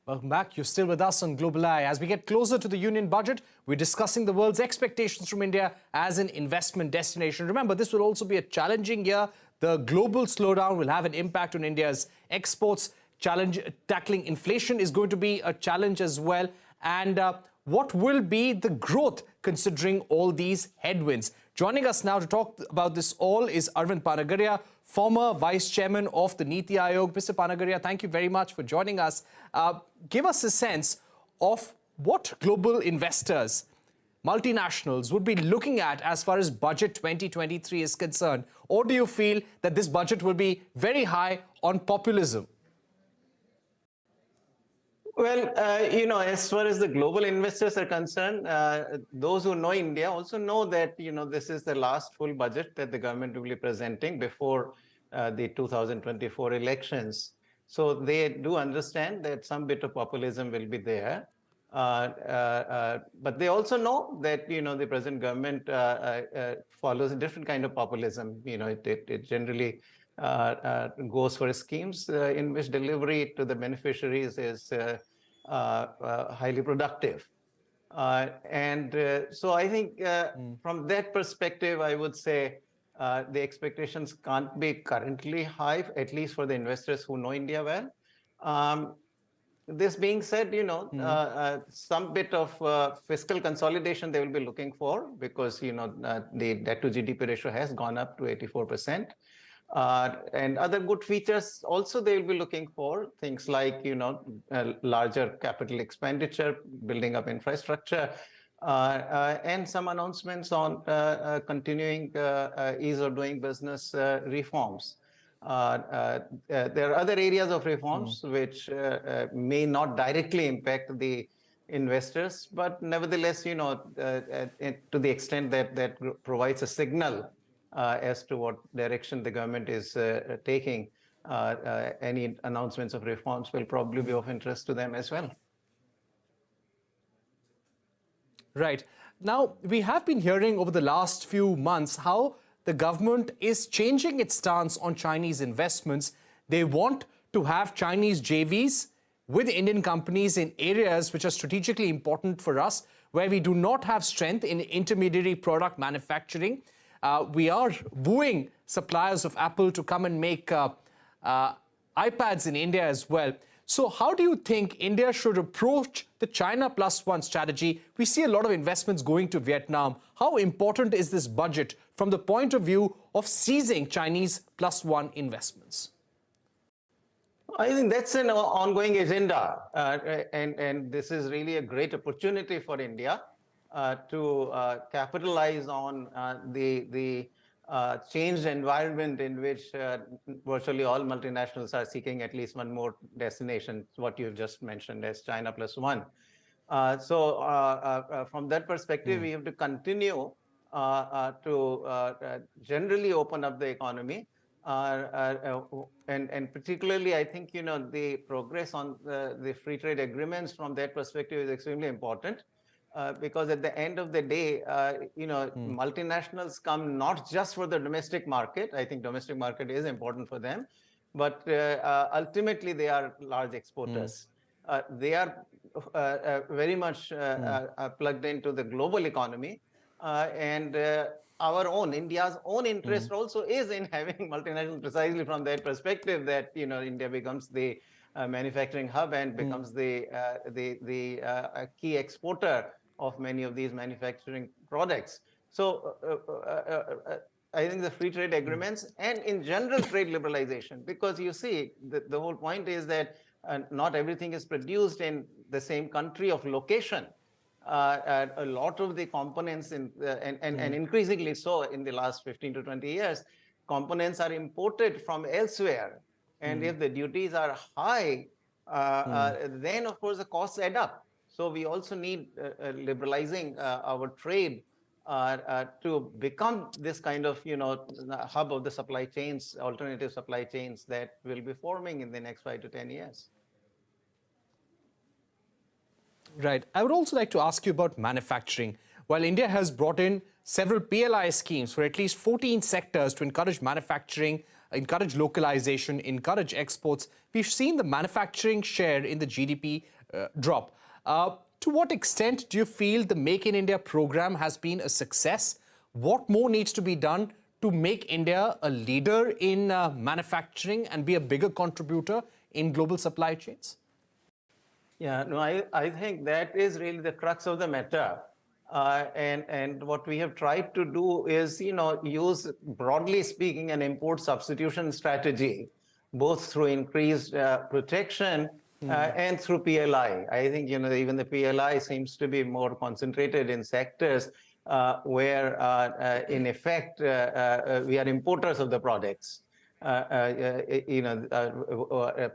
Welcome back. You're still with us on Global Eye. As we get closer to the Union budget, we're discussing the world's expectations from India as an investment destination. Remember, this will also be a challenging year. The global slowdown will have an impact on India's exports. Tackling inflation is going to be a challenge as well. And what will be the growth considering all these headwinds? Joining us now to talk about this all is Arvind Panagariya, former Vice Chairman of the NITI Aayog. Mr. Panagariya, thank you very much for joining us. Give us a sense of what global investors, multinationals, would be looking at as far as Budget 2023 is concerned. Or do you feel that this budget will be very high on populism? Well, as far as the global investors are concerned, those who know India also know that, this is the last full budget that the government will be presenting before the 2024 elections. So they do understand that some bit of populism will be there. But they also know that, the present government follows a different kind of populism. It generally goes for schemes in which delivery to the beneficiaries is highly productive. So I think from that perspective, I would say the expectations can't be currently high, at least for the investors who know India well. This being said, some bit of fiscal consolidation they will be looking for because, the debt to GDP ratio has gone up to 84%. And other good features also they will be looking for, things like, larger capital expenditure, building up infrastructure, and some announcements on continuing ease of doing business reforms. There are other areas of reforms which may not directly impact the investors, but nevertheless, to the extent that that provides a signal as to what direction the government is taking, any announcements of reforms will probably be of interest to them as well. Right. Now, we have been hearing over the last few months how the government is changing its stance on Chinese investments. They want to have Chinese JVs with Indian companies in areas which are strategically important for us, where we do not have strength in intermediary product manufacturing. We are wooing suppliers of Apple to come and make iPads in India as well. So how do you think India should approach the China Plus One strategy? We see a lot of investments going to Vietnam. How important is this budget from the point of view of seizing Chinese Plus One investments? I think that's an ongoing agenda. And this is really a great opportunity for India to capitalize on the changed environment in which virtually all multinationals are seeking at least one more destination, what you've just mentioned as China Plus One. So from that perspective, we have to continue to generally open up the economy. And particularly, I think, the progress on the free trade agreements from that perspective is extremely important. Because at the end of the day, multinationals come not just for the domestic market. I think domestic market is important for them, but ultimately they are large exporters. They are very much plugged into the global economy, and India's own interest also is in having multinationals precisely from that perspective that India becomes the manufacturing hub and becomes the key exporter of many of these manufacturing products. So I think the free trade agreements and in general trade liberalization, because you see the whole point is that not everything is produced in the same country of location. A lot of the components and increasingly so in the last 15 to 20 years, components are imported from elsewhere. And if the duties are high, then of course the costs add up. So we also need liberalizing our trade to become this kind of, hub of the supply chains, alternative supply chains that will be forming in the next 5 to 10 years. Right. I would also like to ask you about manufacturing. while India has brought in several PLI schemes for at least 14 sectors to encourage manufacturing, encourage localization, encourage exports, we've seen the manufacturing share in the GDP drop. To what extent do you feel the Make in India program has been a success? What more needs to be done to make India a leader in manufacturing and be a bigger contributor in global supply chains? Yeah, no, I think that is really the crux of the matter. And what we have tried to do is, use, broadly speaking, an import substitution strategy, both through increased protection and through PLI. I think, even the PLI seems to be more concentrated in sectors where, in effect, we are importers of the products.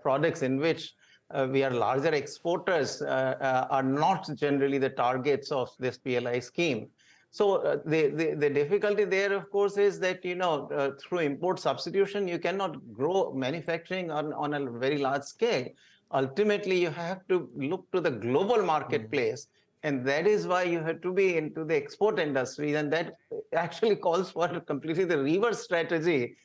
Products in which we are larger exporters are not generally the targets of this PLI scheme. So the difficulty there, of course, is that, through import substitution, you cannot grow manufacturing on a very large scale. Ultimately, you have to look to the global marketplace. And that is why you have to be into the export industry. And that actually calls for completely the reverse strategy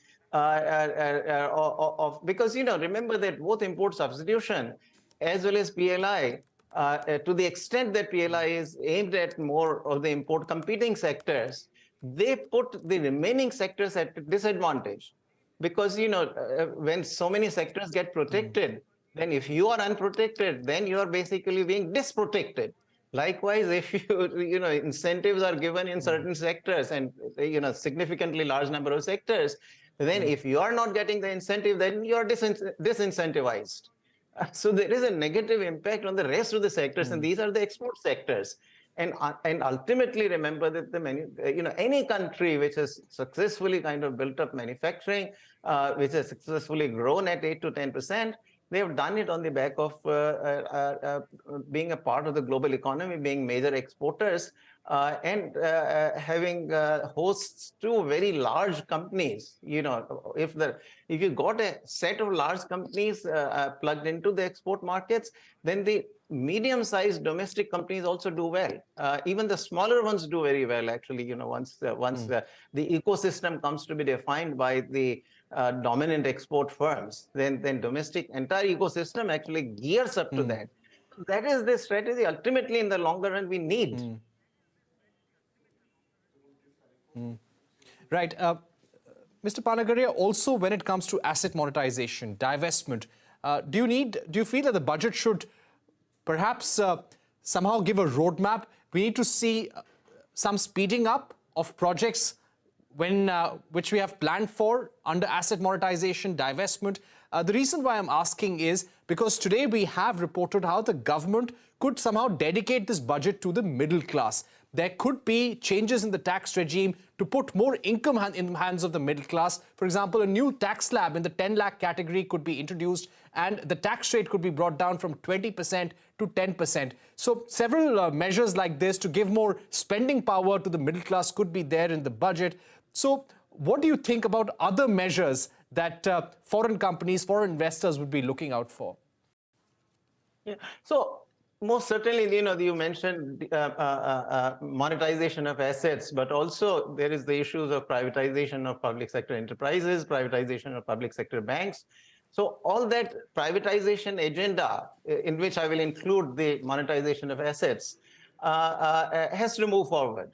because, remember that both import substitution as well as PLI, to the extent that PLI is aimed at more of the import competing sectors, they put the remaining sectors at disadvantage. Because, when so many sectors get protected, then if you are unprotected, then you are basically being disprotected. Likewise, if incentives are given in certain sectors and, significantly large number of sectors, then if you are not getting the incentive, then you are disincentivized. So there is a negative impact on the rest of the sectors, and these are the export sectors. And ultimately, remember that any country which has successfully kind of built up manufacturing, which has successfully grown at 8 to 10%, they have done it on the back of being a part of the global economy, being major exporters, and having hosts to very large companies. If you got a set of large companies plugged into the export markets, then the medium-sized domestic companies also do well. Even the smaller ones do very well, actually. Once the ecosystem comes to be defined by the dominant export firms, then domestic entire ecosystem actually gears up to that. That is the strategy ultimately in the longer run we need. Right. Mr. Panagariya, also when it comes to asset monetization, divestment, do you feel that the budget should perhaps somehow give a roadmap? We need to see some speeding up of projects which we have planned for under asset monetization, divestment. The reason why I'm asking is because today we have reported how the government could somehow dedicate this budget to the middle class. There could be changes in the tax regime to put more income in the hands of the middle class. For example, a new tax slab in the 10 lakh category could be introduced, and the tax rate could be brought down from 20% to 10%. So several measures like this to give more spending power to the middle class could be there in the budget. So what do you think about other measures that foreign companies, foreign investors would be looking out for? Yeah. So most certainly, you mentioned monetization of assets, but also there is the issues of privatization of public sector enterprises, privatization of public sector banks. So all that privatization agenda, in which I will include the monetization of assets, has to move forward.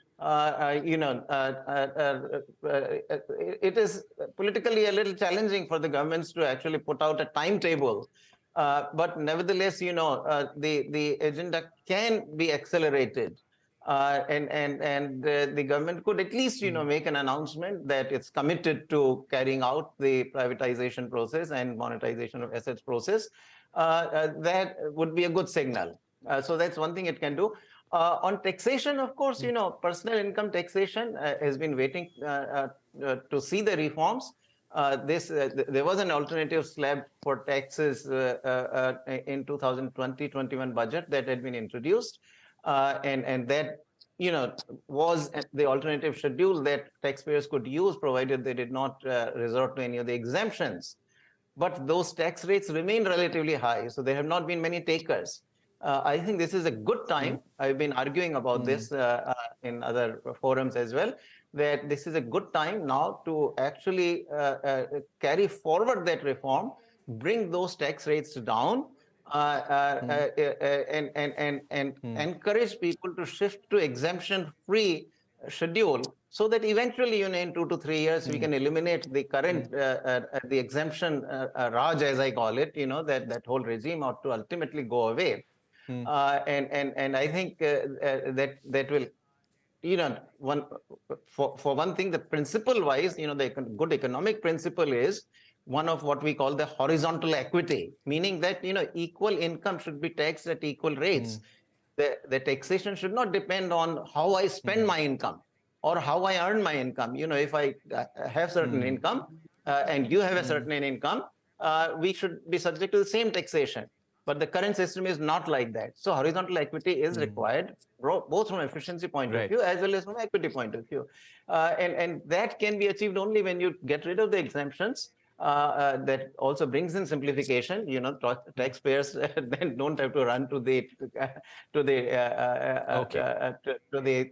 It is politically a little challenging for the governments to actually put out a timetable. But nevertheless, the agenda can be accelerated, and the government could at least, make an announcement that it's committed to carrying out the privatization process and monetization of assets process. That would be a good signal. So that's one thing it can do. On taxation, of course, personal income taxation has been waiting to see the reforms. There was an alternative slab for taxes in 2020-21 budget that had been introduced, and that was the alternative schedule that taxpayers could use, provided they did not resort to any of the exemptions. But those tax rates remain relatively high, so there have not been many takers. I think this is a good time. I've been arguing about this in other forums as well, that this is a good time now to actually carry forward that reform, bring those tax rates down, and encourage people to shift to exemption-free schedule, so that eventually, in 2 to 3 years, we can eliminate the current the exemption Raj, as I call it. That whole regime ought to ultimately go away. And I think that will, for one thing, the principle wise, the good economic principle is one of what we call the horizontal equity, meaning that equal income should be taxed at equal rates. The taxation should not depend on how I spend my income or how I earn my income. If I have certain income and you have a certain income, we should be subject to the same taxation. But the current system is not like that. So horizontal equity is required, both from efficiency point of view as well as from equity point of view. And that can be achieved only when you get rid of the exemptions. That also brings in simplification. Taxpayers then don't have to run to the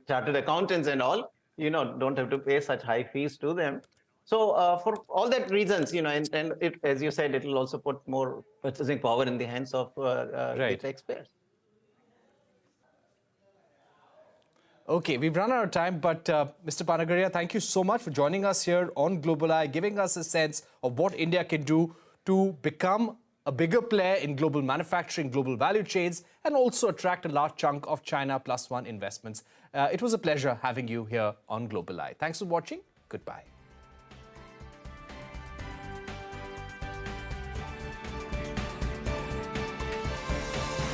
chartered accountants and all. Don't have to pay such high fees to them. So for all that reasons, and it, as you said, it will also put more purchasing power in the hands of the taxpayers. Okay, we've run out of time, but Mr. Panagariya, thank you so much for joining us here on Global Eye, giving us a sense of what India can do to become a bigger player in global manufacturing, global value chains, and also attract a large chunk of China +1 investments. It was a pleasure having you here on Global Eye. Thanks for watching. Goodbye.